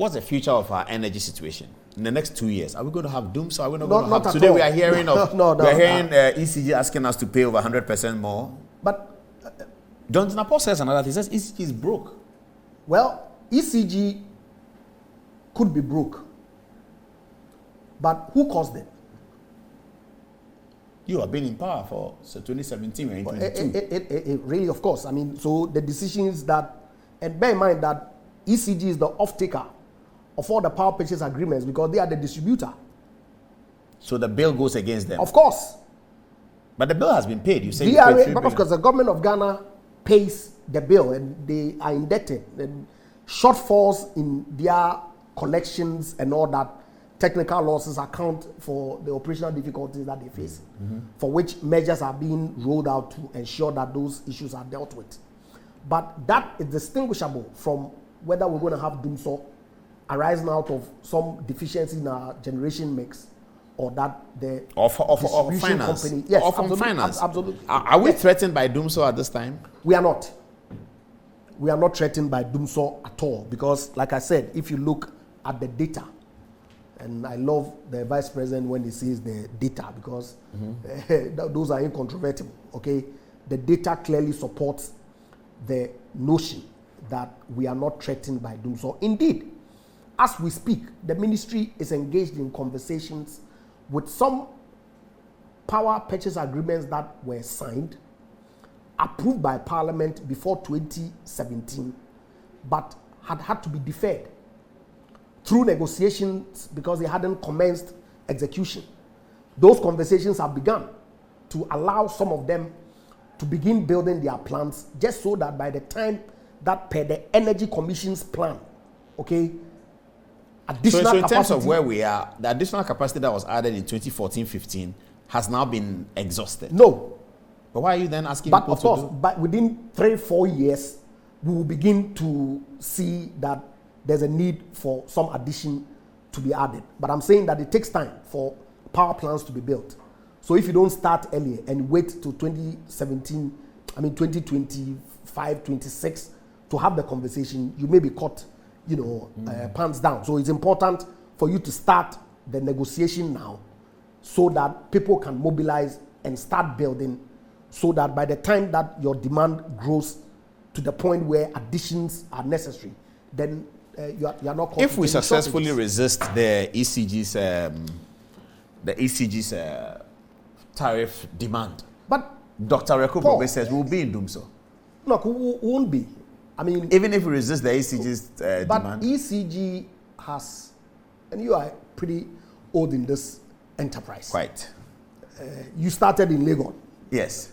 what's the future of our energy situation in the next 2 years? Are we going to have dumsor? Are we not going to have? Today we are hearing of ECG asking us to pay over 100% more. But John Napo says another thing. He says ECG is broke. Well, ECG could be broke, but who caused it? You have been in power for 2017 and 2022. It really, of course. I mean, so the decisions that, and bear in mind that ECG is the off-taker of all the power purchase agreements because they are the distributor. So the bill goes against them? Of course. But the bill has been paid. You say of course, the government of Ghana pays the bill and they are indebted. And shortfalls in their collections and all that, technical losses account for the operational difficulties that they face, for which measures are being rolled out to ensure that those issues are dealt with. But that is distinguishable from whether we're going to have dumsor arising out of some deficiency in our generation mix, or that the distribution finance. Company, yes, or from absolutely, finance. Absolutely. Are we threatened by dumsor at this time? We are not. We are not threatened by dumsor at all because, like I said, if you look at the data, and I love the vice president when he says the data because those are incontrovertible. Okay, the data clearly supports the notion that we are not threatened by dumsor. Indeed, as we speak, the ministry is engaged in conversations with some power purchase agreements that were signed, approved by Parliament before 2017, but had to be deferred through negotiations because they hadn't commenced execution. Those conversations have begun to allow some of them to begin building their plants just so that by the time that per the Energy Commission's plan, okay, additional so in capacity, terms of where we are, the additional capacity that was added in 2014-15 has now been exhausted. No. But why are you then asking But people of course, to do? but within 3-4 years, we will begin to see that there's a need for some addition to be added. But I'm saying that it takes time for power plants to be built. So if you don't start earlier and wait till 2025, 26 to have the conversation, you may be caught, pants down. So it's important for you to start the negotiation now so that people can mobilize and start building so that by the time that your demand grows to the point where additions are necessary, then you are not. If we successfully resist the ECG's tariff demand, but Dr. Reko says we'll be in dumsor. Look, we won't be. I mean, even if we resist the ECG's but demand. ECG has, and you are pretty old in this enterprise. Quite. You started in Legon. Yes.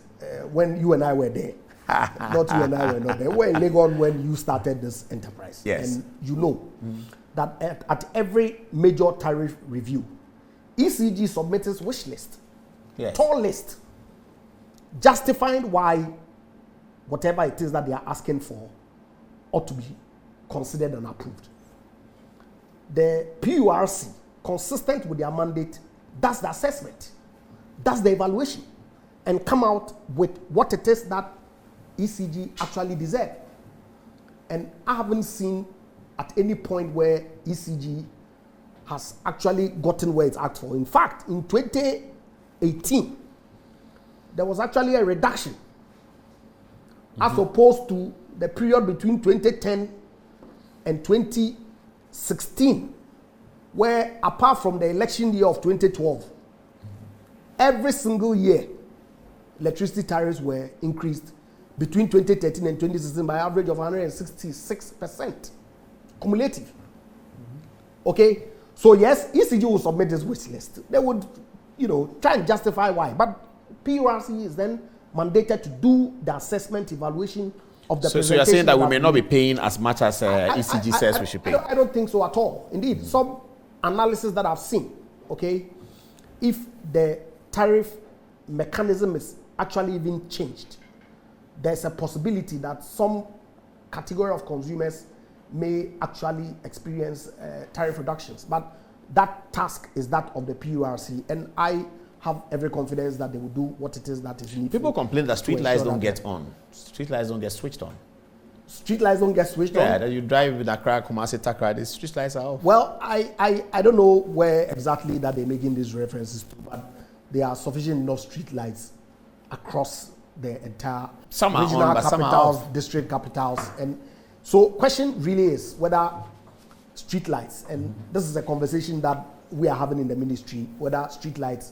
When you and I were there. Not you and I were not there. We were in Legon when you started this enterprise. Yes. And you know that at every major tariff review, ECG submits its wish list, yes, tall list, justifying why whatever it is that they are asking for ought to be considered and approved. The PURC, consistent with their mandate, does the assessment, does the evaluation, and come out with what it is that ECG actually deserve. And I haven't seen at any point where ECG has actually gotten where it's asked for. In fact, in 2018, there was actually a reduction as opposed to the period between 2010 and 2016, where apart from the election year of 2012, every single year, electricity tariffs were increased between 2013 and 2016 by average of 166% cumulative. Okay, so yes, ECG will submit this wish list. They would, try and justify why, but PURC is then mandated to do the assessment evaluation of the. So you're saying that we may not be paying as much as ECG says we should pay? I don't think so at all. Indeed, some analysis that I've seen, okay, if the tariff mechanism is actually even changed, there's a possibility that some category of consumers may actually experience tariff reductions. But that task is that of the PURC, and I have every confidence that they will do what it is that is needed. People complain that street lights don't get on. Street lights don't get switched on. Street lights don't get switched on. Yeah, that you drive with Accra, Kumasi, Takra, the street lights are off. Well, I don't know where exactly that they're making these references to, but there are sufficient enough street lights across the entire regional capitals, district capitals. And so question really is whether street lights, and this is a conversation that we are having in the ministry, whether street lights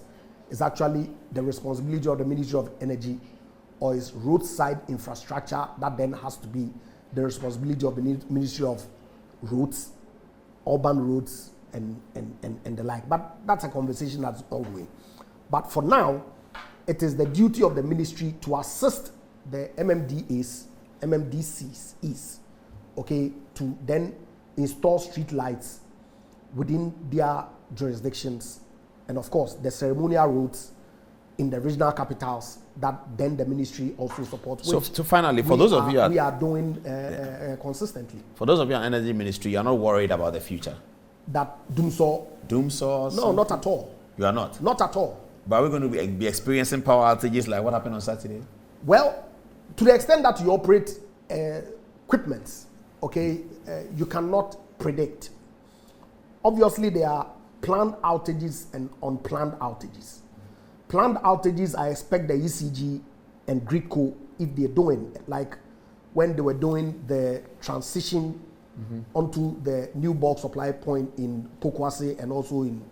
is actually the responsibility of the Ministry of Energy, or is roadside infrastructure that then has to be the responsibility of the Ministry of Roads, urban roads, and the like. But that's a conversation that's ongoing. But for now, it is the duty of the ministry to assist the MMDCs, okay, to then install street lights within their jurisdictions, and of course the ceremonial roads in the regional capitals that then the ministry also supports. So finally, for those of you we are doing consistently. For those of you in energy ministry, you are not worried about the future. That dumsor. No, not at all. You are not. Not at all. But we're going to be experiencing power outages like what happened on Saturday. Well, to the extent that you operate equipment, okay, you cannot predict. Obviously, there are planned outages and unplanned outages. Planned outages, I expect the ECG and GridCo, if they're doing, like when they were doing the transition onto the new bulk supply point in Pokwase and also in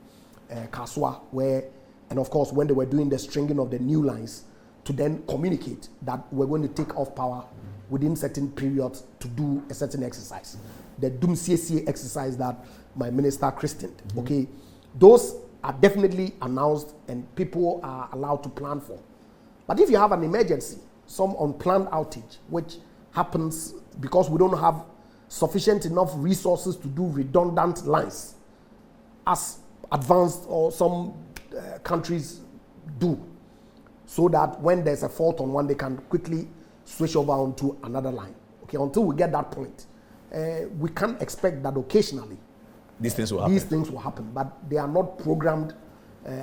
Kaswa, where, and of course, when they were doing the stringing of the new lines to then communicate that we're going to take off power within certain periods to do a certain exercise. The dumsor exercise that my minister christened, okay, those are definitely announced and people are allowed to plan for. But if you have an emergency, some unplanned outage, which happens because we don't have sufficient enough resources to do redundant lines, as advanced or some countries do, so that when there's a fault on one, they can quickly switch over onto another line. Okay, until we get that point, we can expect that occasionally these things will happen, but they are not programmed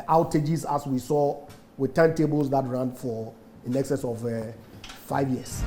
outages as we saw with timetables that ran for in excess of 5 years.